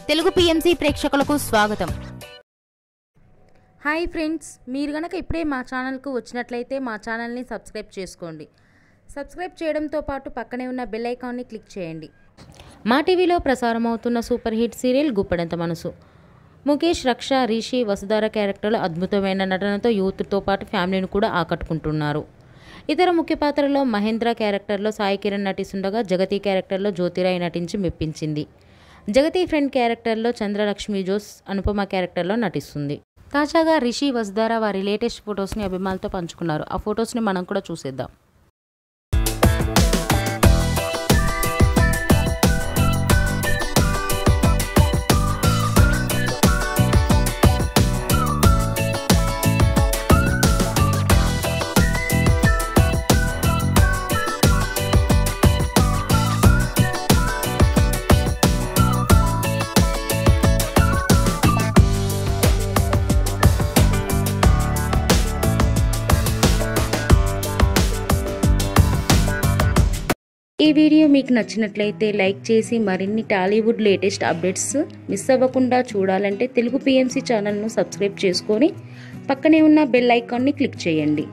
Telugu PMC ప్రేక్షకులకు స్వాగతం. Hi friends, మీరు గనక ఇప్పుడే మా ఛానల్కు వచ్చినట్లయితే మా ఛానల్ని సబ్స్క్రైబ్ చేసుకోండి. సబ్స్క్రైబ్ చేయడంతో పాటు పక్కనే ఉన్న బెల్ ఐకాన్ని క్లిక్ చేయండి. మా టీవీలో ప్రసారం అవుతున్న సూపర్ హిట్ సీరియల్ గుప్పెడంత మనసు. ముఖేష్, రక్ష, రిషి, వసుధార క్యారెక్టర్లు అద్భుతమైన నటనతో యూత్తో పాటు ఫ్యామిలీని కూడా ఆకట్టుకుంటున్నారు. ఇతర ముఖ్య పాత్రలో మహేంద్ర క్యారెక్టర్లో సాయి కిరణ్ నటిస్తుండగా జగతి క్యారెక్టర్లో జ్యోతిరాయ్ నటించి మెప్పించింది. జగతి ఫ్రెండ్ క్యారెక్టర్లో చంద్రలక్ష్మి జోస్ అనుపమ క్యారెక్టర్లో నటిస్తుంది. తాజాగా రిషి, వసుధార వారి లేటెస్ట్ ఫొటోస్ని అభిమానులతో పంచుకున్నారు. ఆ ఫొటోస్ని మనం కూడా చూసేద్దాం. ఈ వీడియో మీకు నచ్చినట్లయితే లైక్ చేసి మరిన్ని టాలీవుడ్ లేటెస్ట్ అప్డేట్స్ మిస్ అవ్వకుండా చూడాలంటే తెలుగు పిఎంసి ఛానల్ను సబ్స్క్రైబ్ చేసుకొని పక్కనే ఉన్న బెల్ ఐకాన్ని క్లిక్ చేయండి.